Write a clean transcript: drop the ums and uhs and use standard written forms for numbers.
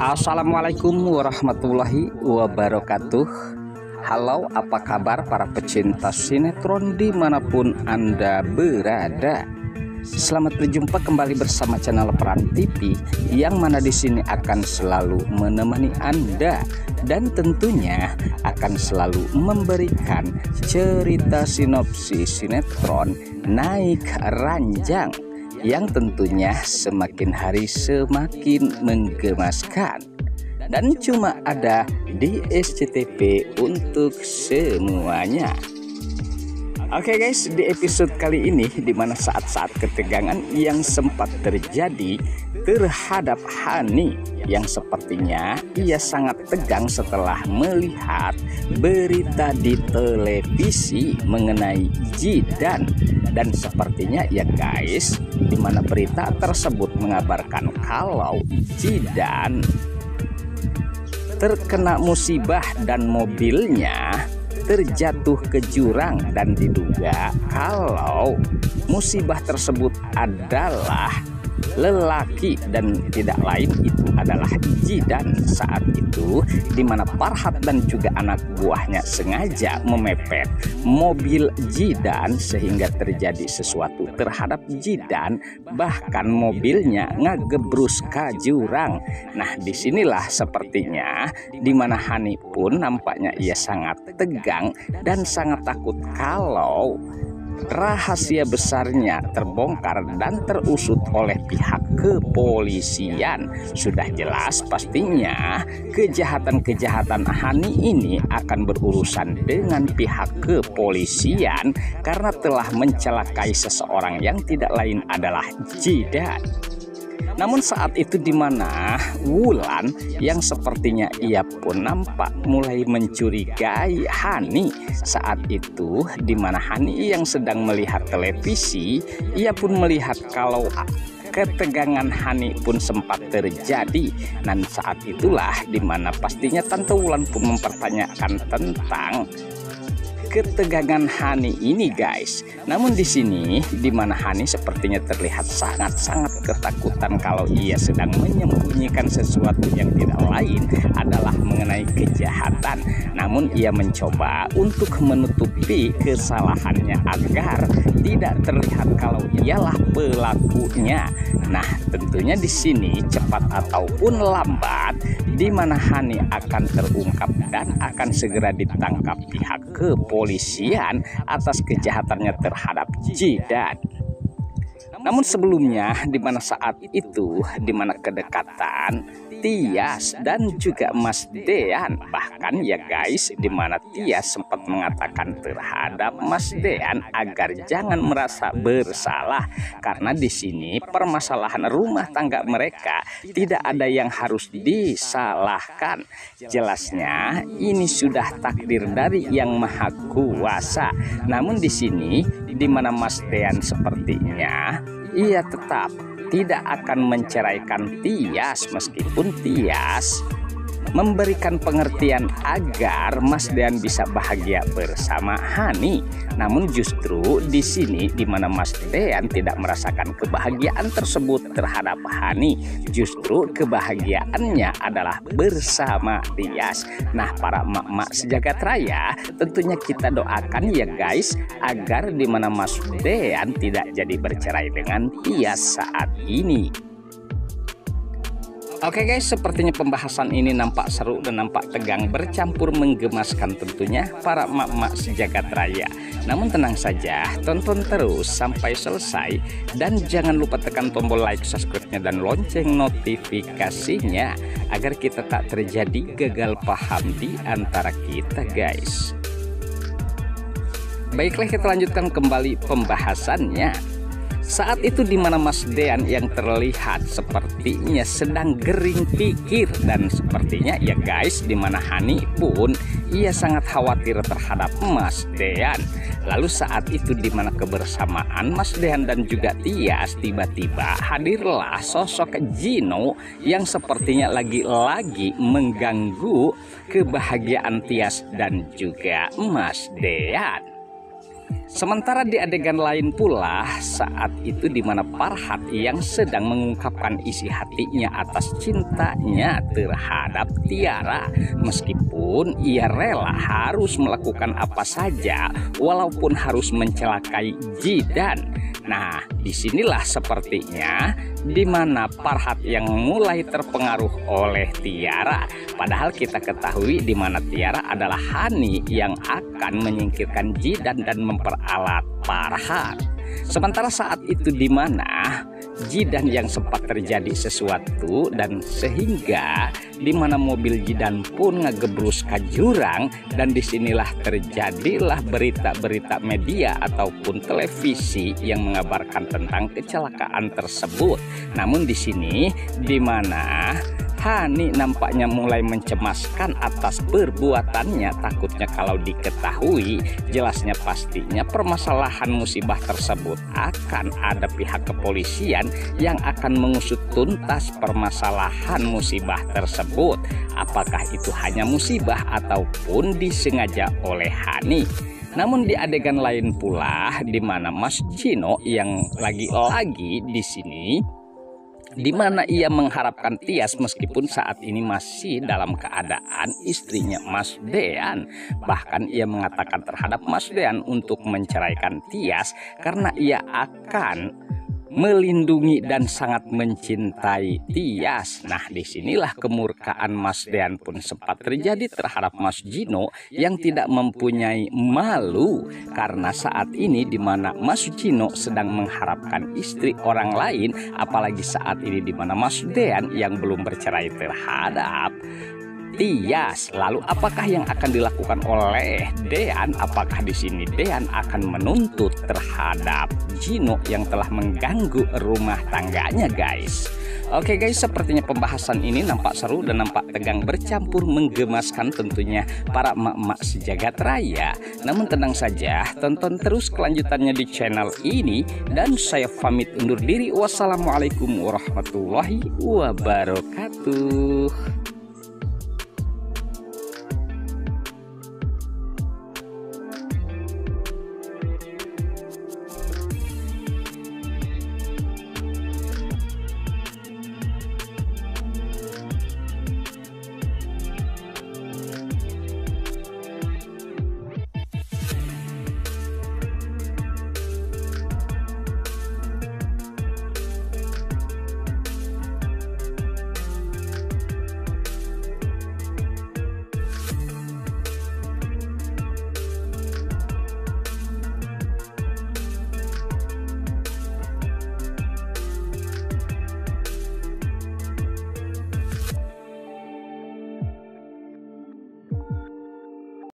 Assalamualaikum warahmatullahi wabarakatuh. Halo, apa kabar para pecinta sinetron dimanapun Anda berada? Selamat berjumpa kembali bersama channel Peran TV, yang mana di sini akan selalu menemani Anda dan tentunya akan selalu memberikan cerita sinopsis sinetron Naik Ranjang yang tentunya semakin hari semakin menggemaskan dan cuma ada di SCTV untuk semuanya. Oke guys, di episode kali ini dimana saat-saat ketegangan yang sempat terjadi terhadap Hani yang sepertinya ia sangat tegang setelah melihat berita di televisi mengenai Jidan. Dan sepertinya ya guys, dimana berita tersebut mengabarkan kalau Jidan terkena musibah dan mobilnya terjatuh ke jurang, dan diduga kalau musibah tersebut adalah lelaki dan tidak lain itu adalah Jidan. Saat itu dimana Farhat dan juga anak buahnya sengaja memepet mobil Jidan sehingga terjadi sesuatu terhadap Jidan, bahkan mobilnya ngagebrus ke jurang. Nah, disinilah sepertinya dimana Hani pun nampaknya ia sangat tegang dan sangat takut kalau rahasia besarnya terbongkar dan terusut oleh pihak kepolisian. Sudah jelas pastinya kejahatan-kejahatan Hani ini akan berurusan dengan pihak kepolisian karena telah mencelakai seseorang yang tidak lain adalah Jidan. Namun saat itu dimana Wulan yang sepertinya ia pun nampak mulai mencurigai Hani. Saat itu dimana Hani yang sedang melihat televisi, ia pun melihat kalau ketegangan Hani pun sempat terjadi. Dan saat itulah dimana pastinya Tante Wulan pun mempertanyakan tentang ketegangan Hani ini guys. Namun di sini dimana Hani sepertinya terlihat sangat-sangat ketakutan kalau ia sedang menyembunyikan sesuatu yang tidak lain adalah mengenai kejahatan. Namun ia mencoba untuk menutupi kesalahannya agar tidak terlihat kalau ialah pelakunya. Nah, tentunya di sini cepat ataupun lambat dimana Hani akan terungkap dan akan segera ditangkap pihak kepolisian atas kejahatannya terhadap Jidan. Namun sebelumnya dimana saat itu dimana kedekatan Tias dan juga Mas Dean, bahkan ya guys dimana Tias sempat mengatakan terhadap Mas Dean agar jangan merasa bersalah karena di sini permasalahan rumah tangga mereka tidak ada yang harus disalahkan. Jelasnya ini sudah takdir dari Yang Maha Kuasa. Namun di sini dimana Mas Dean sepertinya ia tetap tidak akan menceraikan Tias meskipun Tias memberikan pengertian agar Mas Dean bisa bahagia bersama Hani. Namun justru di sini dimana Mas Dean tidak merasakan kebahagiaan tersebut terhadap Hani, justru kebahagiaannya adalah bersama Tias. Nah, para emak-emak sejagat raya, tentunya kita doakan ya guys agar dimana Mas Dean tidak jadi bercerai dengan Tias saat ini. Oke guys, sepertinya pembahasan ini nampak seru dan nampak tegang bercampur menggemaskan tentunya para emak-emak sejagat raya. Namun tenang saja, tonton terus sampai selesai dan jangan lupa tekan tombol like, subscribe-nya dan lonceng notifikasinya agar kita tak terjadi gagal paham di antara kita guys. Baiklah, kita lanjutkan kembali pembahasannya. Saat itu dimana Mas Dean yang terlihat sepertinya sedang gering pikir dan sepertinya ya guys dimana Hani pun ia sangat khawatir terhadap Mas Dean. Lalu saat itu dimana kebersamaan Mas Dean dan juga Tias, tiba-tiba hadirlah sosok Gino yang sepertinya lagi-lagi mengganggu kebahagiaan Tias dan juga Mas Dean. Sementara di adegan lain pula, saat itu di mana Farhat yang sedang mengungkapkan isi hatinya atas cintanya terhadap Tiara, meskipun ia rela harus melakukan apa saja walaupun harus mencelakai Jidan. Nah, disinilah sepertinya di mana Farhat yang mulai terpengaruh oleh Tiara. Padahal kita ketahui di mana Tiara adalah Hani yang akan menyingkirkan Jidan dan memperalat Farhat. Sementara saat itu di mana Jidan yang sempat terjadi sesuatu dan sehingga di mana mobil Jidan pun ngegebrus ke jurang, dan disinilah terjadilah berita-berita media ataupun televisi yang mengabarkan tentang kecelakaan tersebut. Namun di sini di mana Hani nampaknya mulai mencemaskan atas perbuatannya, takutnya kalau diketahui jelasnya pastinya permasalahan musibah tersebut akan ada pihak kepolisian yang akan mengusut tuntas permasalahan musibah tersebut. Apakah itu hanya musibah ataupun disengaja oleh Hani? Namun di adegan lain pula di mana Mas Cino yang lagi-lagi di sini di mana ia mengharapkan Tias meskipun saat ini masih dalam keadaan istrinya Mas Dean. Bahkan ia mengatakan terhadap Mas Dean untuk menceraikan Tias karena ia akan melindungi dan sangat mencintai Tias. Nah, disinilah kemurkaan Mas Dean pun sempat terjadi terhadap Mas Gino yang tidak mempunyai malu karena saat ini di mana Mas Gino sedang mengharapkan istri orang lain, apalagi saat ini di mana Mas Dean yang belum bercerai terhadap Tias. Lalu apakah yang akan dilakukan oleh Dean? Apakah di sini Dean akan menuntut terhadap Gino yang telah mengganggu rumah tangganya, guys? Oke guys, sepertinya pembahasan ini nampak seru dan nampak tegang bercampur menggemaskan tentunya para emak-emak sejagat raya. Namun tenang saja, tonton terus kelanjutannya di channel ini dan saya pamit undur diri. Wassalamualaikum warahmatullahi wabarakatuh.